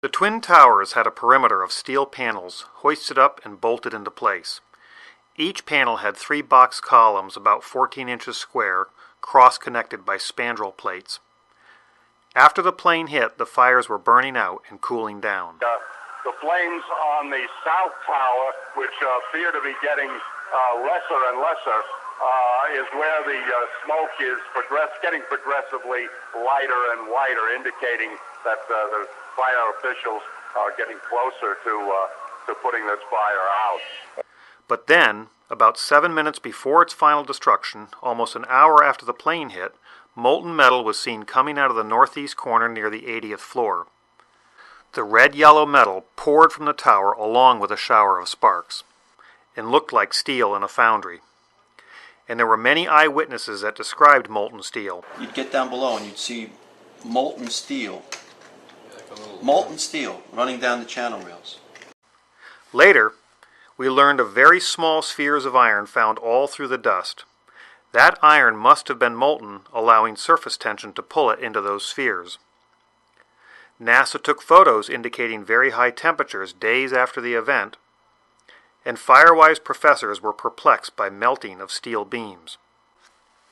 The twin towers had a perimeter of steel panels hoisted up and bolted into place. Each panel had 3 box columns about 14 inches square, cross-connected by spandrel plates. After the plane hit, the fires were burning out and cooling down. The flames on the south tower, which appear to be getting lesser and lesser, is where the smoke is getting progressively lighter and lighter, indicating that the fire officials are getting closer to putting this fire out. But then, about 7 minutes before its final destruction, almost an hour after the plane hit, molten metal was seen coming out of the northeast corner near the 80th floor. The red-yellow metal poured from the tower along with a shower of sparks, and looked like steel in a foundry. And there were many eyewitnesses that described molten steel. You'd get down below and you'd see molten steel running down the channel rails. Later, we learned of very small spheres of iron found all through the dust. That iron must have been molten, allowing surface tension to pull it into those spheres. NASA took photos indicating very high temperatures days after the event, and Firewise professors were perplexed by melting of steel beams.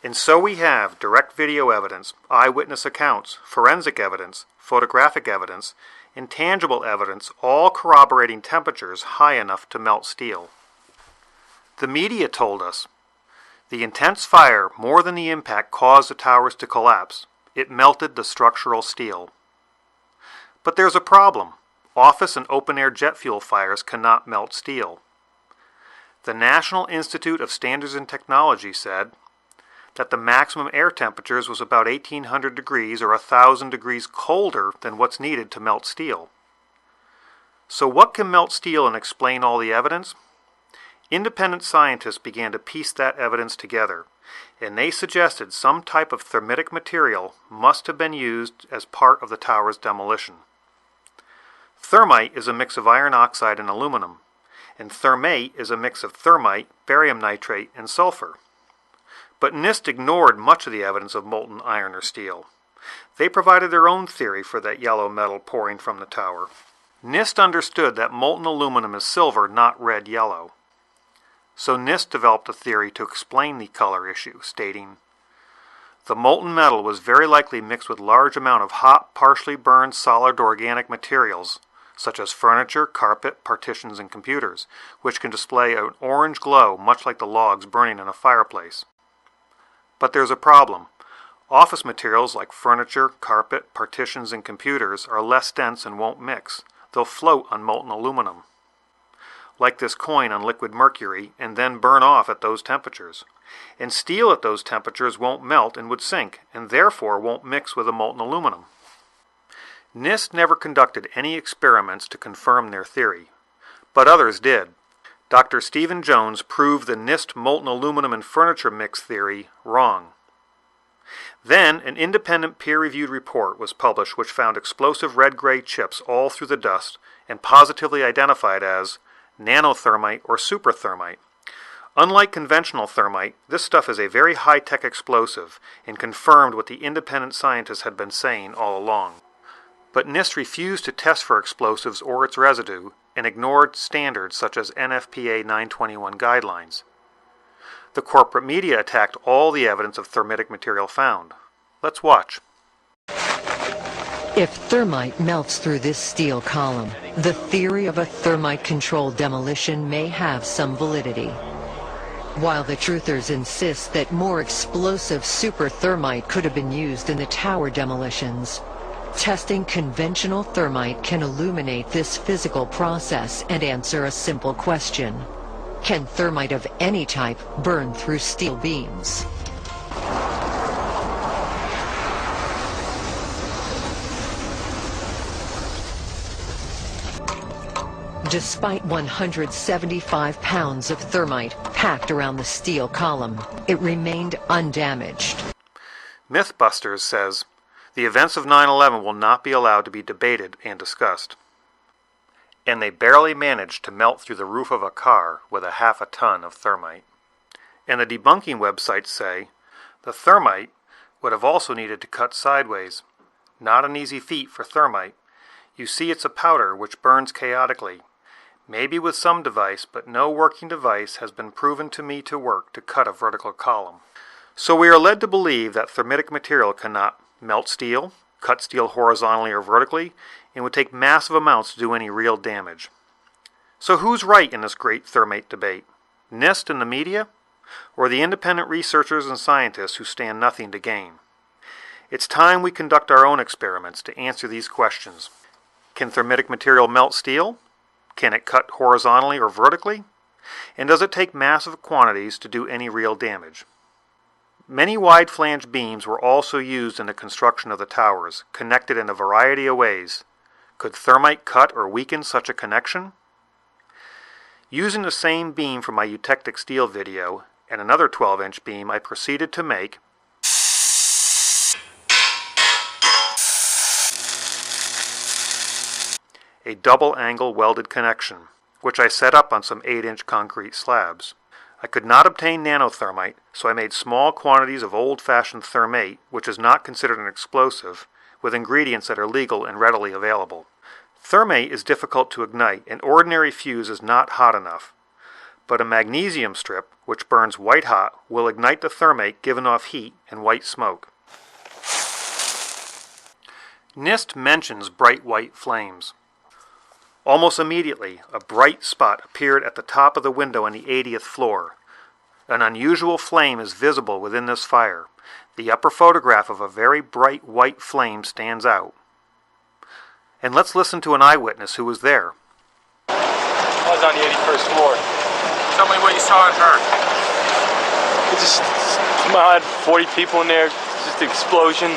And so we have direct video evidence, eyewitness accounts, forensic evidence, photographic evidence, and tangible evidence all corroborating temperatures high enough to melt steel. The media told us the intense fire, more than the impact, caused the towers to collapse. It melted the structural steel. But there's a problem. Office and open-air jet fuel fires cannot melt steel. The National Institute of Standards and Technology said that the maximum air temperatures was about 1,800 degrees or 1,000 degrees colder than what's needed to melt steel. So what can melt steel and explain all the evidence? Independent scientists began to piece that evidence together, and they suggested some type of thermitic material must have been used as part of the tower's demolition. Thermite is a mix of iron oxide and aluminum, and thermate is a mix of thermite, barium nitrate, and sulfur. But NIST ignored much of the evidence of molten iron or steel. They provided their own theory for that yellow metal pouring from the tower. NIST understood that molten aluminum is silver, not red-yellow. So NIST developed a theory to explain the color issue, stating, the molten metal was very likely mixed with large amount of hot, partially burned solid organic materials, such as furniture, carpet, partitions, and computers, which can display an orange glow much like the logs burning in a fireplace. But there's a problem. Office materials like furniture, carpet, partitions, and computers are less dense and won't mix. They'll float on molten aluminum, like this coin on liquid mercury, and then burn off at those temperatures. And steel at those temperatures won't melt and would sink, and therefore won't mix with the molten aluminum. NIST never conducted any experiments to confirm their theory, but others did. Dr. Stephen Jones proved the NIST molten aluminum and furniture mix theory wrong. Then an independent peer-reviewed report was published which found explosive red-gray chips all through the dust and positively identified as nanothermite or superthermite. Unlike conventional thermite, this stuff is a very high-tech explosive and confirmed what the independent scientists had been saying all along. But NIST refused to test for explosives or its residue and ignored standards such as NFPA 921 guidelines. The corporate media attacked all the evidence of thermitic material found. Let's watch. If thermite melts through this steel column, the theory of a thermite-controlled demolition may have some validity. While the truthers insist that more explosive super thermite could have been used in the tower demolitions, testing conventional thermite can illuminate this physical process and answer a simple question. Can thermite of any type burn through steel beams? Despite 175 pounds of thermite packed around the steel column, it remained undamaged. Mythbusters says, the events of 9/11 will not be allowed to be debated and discussed. And they barely managed to melt through the roof of a car with a half a ton of thermite. And the debunking websites say, the thermite would have also needed to cut sideways. Not an easy feat for thermite. You see it's a powder which burns chaotically, maybe with some device, but no working device has been proven to me to work to cut a vertical column. So we are led to believe that thermitic material cannot melt steel, cut steel horizontally or vertically, and would take massive amounts to do any real damage. So who's right in this great thermite debate? NIST and the media? Or the independent researchers and scientists who stand nothing to gain? It's time we conduct our own experiments to answer these questions. Can thermitic material melt steel? Can it cut horizontally or vertically? And does it take massive quantities to do any real damage? Many wide-flanged beams were also used in the construction of the towers, connected in a variety of ways. Could thermite cut or weaken such a connection? Using the same beam from my eutectic steel video and another 12-inch beam, I proceeded to make a double-angle welded connection, which I set up on some 8-inch concrete slabs. I could not obtain nanothermite, so I made small quantities of old-fashioned thermate, which is not considered an explosive, with ingredients that are legal and readily available. Thermate is difficult to ignite, and ordinary fuse is not hot enough. But a magnesium strip, which burns white hot, will ignite the thermate giving off heat and white smoke. NIST mentions bright white flames. Almost immediately, a bright spot appeared at the top of the window on the 80th floor. An unusual flame is visible within this fire. The upper photograph of a very bright white flame stands out. And let's listen to an eyewitness who was there. I was on the 81st floor. Tell me what you saw and heard. I had 40 people in there, just an explosion.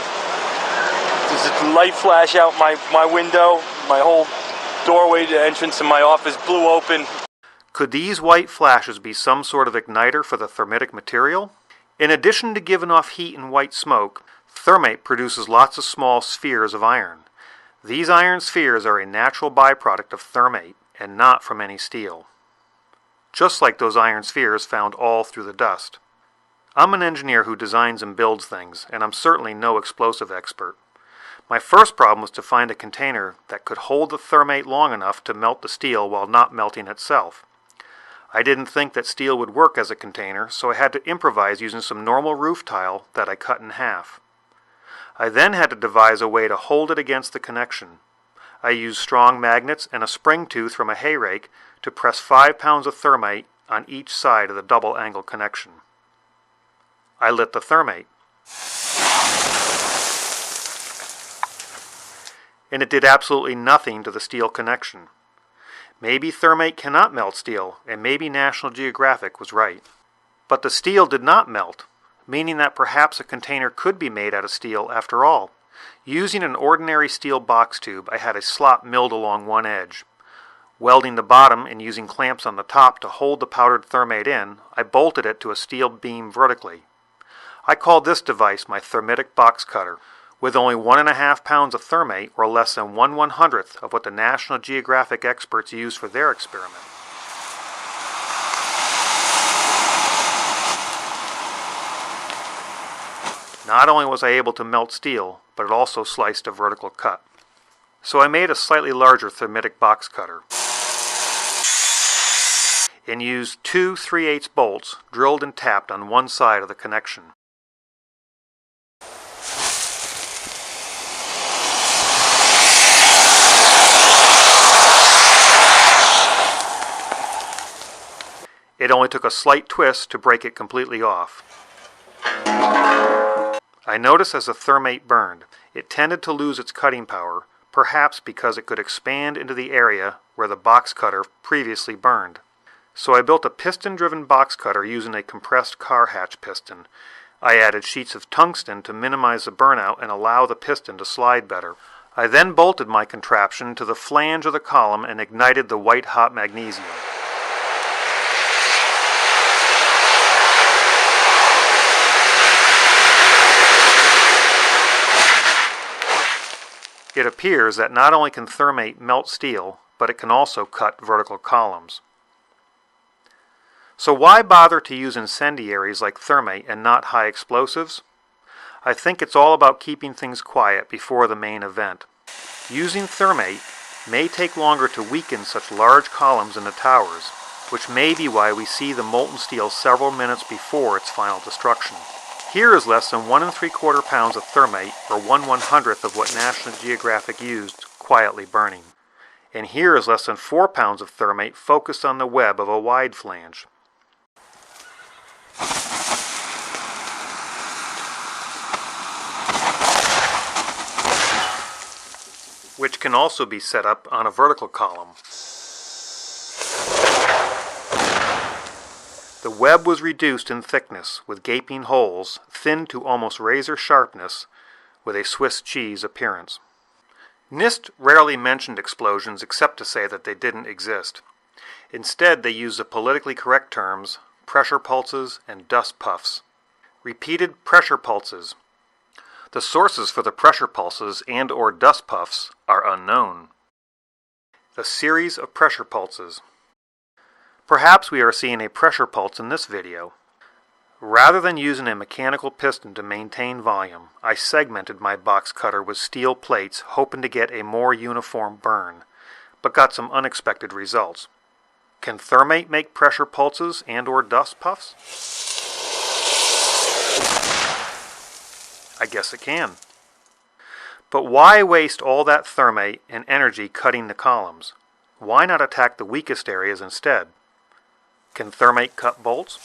There's a light flash out my window, my whole doorway to the entrance of my office blew open. Could these white flashes be some sort of igniter for the thermitic material? In addition to giving off heat and white smoke, thermate produces lots of small spheres of iron. These iron spheres are a natural byproduct of thermate and not from any steel. Just like those iron spheres found all through the dust. I'm an engineer who designs and builds things, and I'm certainly no explosive expert. My first problem was to find a container that could hold the thermate long enough to melt the steel while not melting itself. I didn't think that steel would work as a container, so I had to improvise using some normal roof tile that I cut in half. I then had to devise a way to hold it against the connection. I used strong magnets and a spring tooth from a hay rake to press 5 pounds of thermite on each side of the double angle connection. I lit the thermate. And it did absolutely nothing to the steel connection. Maybe thermate cannot melt steel, and maybe National Geographic was right. But the steel did not melt, meaning that perhaps a container could be made out of steel after all. Using an ordinary steel box tube, I had a slot milled along one edge. Welding the bottom and using clamps on the top to hold the powdered thermate in, I bolted it to a steel beam vertically. I called this device my thermitic box cutter. With only 1.5 pounds of thermate, or less than 1/100th of what the National Geographic experts used for their experiment. Not only was I able to melt steel, but it also sliced a vertical cut. So I made a slightly larger thermitic box cutter and used 2 3/8 bolts drilled and tapped on one side of the connection. It only took a slight twist to break it completely off. I noticed as the thermate burned, it tended to lose its cutting power, perhaps because it could expand into the area where the box cutter previously burned. So I built a piston-driven box cutter using a compressed car hatch piston. I added sheets of tungsten to minimize the burnout and allow the piston to slide better. I then bolted my contraption to the flange of the column and ignited the white-hot magnesium. It appears that not only can thermate melt steel, but it can also cut vertical columns. So why bother to use incendiaries like thermate and not high explosives? I think it's all about keeping things quiet before the main event. Using thermate may take longer to weaken such large columns in the towers, which may be why we see the molten steel several minutes before its final destruction. Here is less than 1 3/4 pounds of thermite, or 1/100th of what National Geographic used, quietly burning. And here is less than 4 pounds of thermite focused on the web of a wide flange. Which can also be set up on a vertical column. The web was reduced in thickness, with gaping holes, thinned to almost razor sharpness, with a Swiss cheese appearance. NIST rarely mentioned explosions except to say that they didn't exist. Instead, they used the politically correct terms pressure pulses and dust puffs. Repeated pressure pulses. The sources for the pressure pulses and or dust puffs are unknown. The series of pressure pulses. Perhaps we are seeing a pressure pulse in this video. Rather than using a mechanical piston to maintain volume, I segmented my box cutter with steel plates hoping to get a more uniform burn, but got some unexpected results. Can thermite make pressure pulses and or dust puffs? I guess it can. But why waste all that thermite and energy cutting the columns? Why not attack the weakest areas instead? Can thermite cut bolts?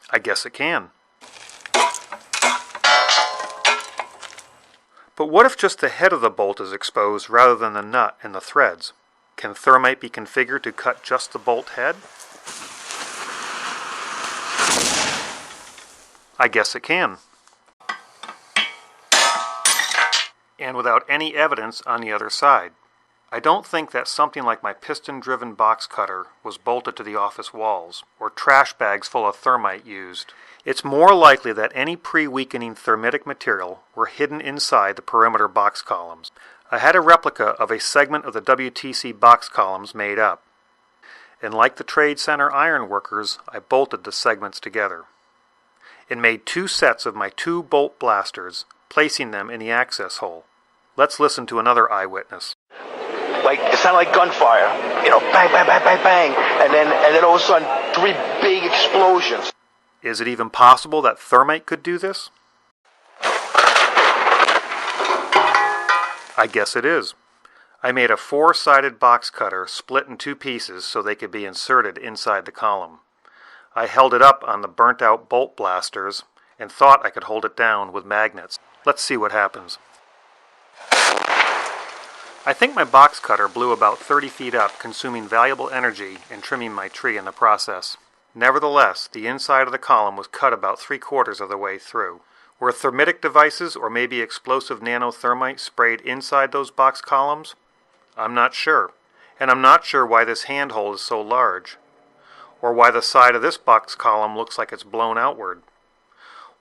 I guess it can. But what if just the head of the bolt is exposed rather than the nut and the threads? Can thermite be configured to cut just the bolt head? I guess it can. And without any evidence on the other side. I don't think that something like my piston-driven box cutter was bolted to the office walls, or trash bags full of thermite used. It's more likely that any pre-weakening thermitic material were hidden inside the perimeter box columns. I had a replica of a segment of the WTC box columns made up. And like the Trade Center iron workers, I bolted the segments together. And made 2 sets of my 2 bolt blasters, placing them in the access hole. Let's listen to another eyewitness. Like, it sounded like gunfire, bang, bang, bang, bang, bang, and then all of a sudden, 3 big explosions. Is it even possible that thermite could do this? I guess it is. I made a 4-sided box cutter split in 2 pieces so they could be inserted inside the column. I held it up on the burnt-out bolt blasters and thought I could hold it down with magnets. Let's see what happens. I think my box cutter blew about 30 feet up, consuming valuable energy and trimming my tree in the process. Nevertheless, the inside of the column was cut about 3/4 of the way through. Were thermitic devices or maybe explosive nanothermite sprayed inside those box columns? I'm not sure. And I'm not sure why this handhold is so large. Or why the side of this box column looks like it's blown outward.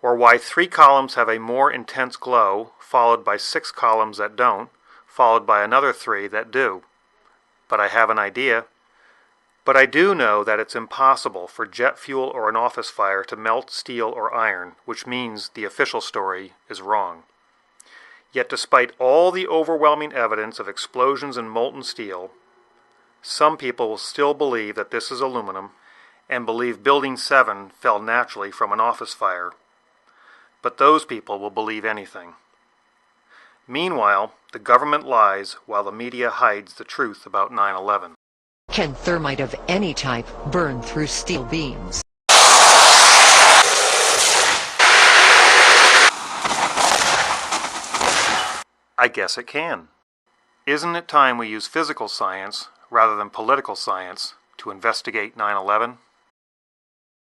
Or why 3 columns have a more intense glow, followed by 6 columns that don't, followed by another 3 that do. But I have an idea. But I do know that it's impossible for jet fuel or an office fire to melt steel or iron, which means the official story is wrong. Yet despite all the overwhelming evidence of explosions in molten steel, some people will still believe that this is aluminum and believe Building 7 fell naturally from an office fire. But those people will believe anything. Meanwhile, the government lies while the media hides the truth about 9/11. Can thermite of any type burn through steel beams? I guess it can. Isn't it time we use physical science rather than political science to investigate 9/11?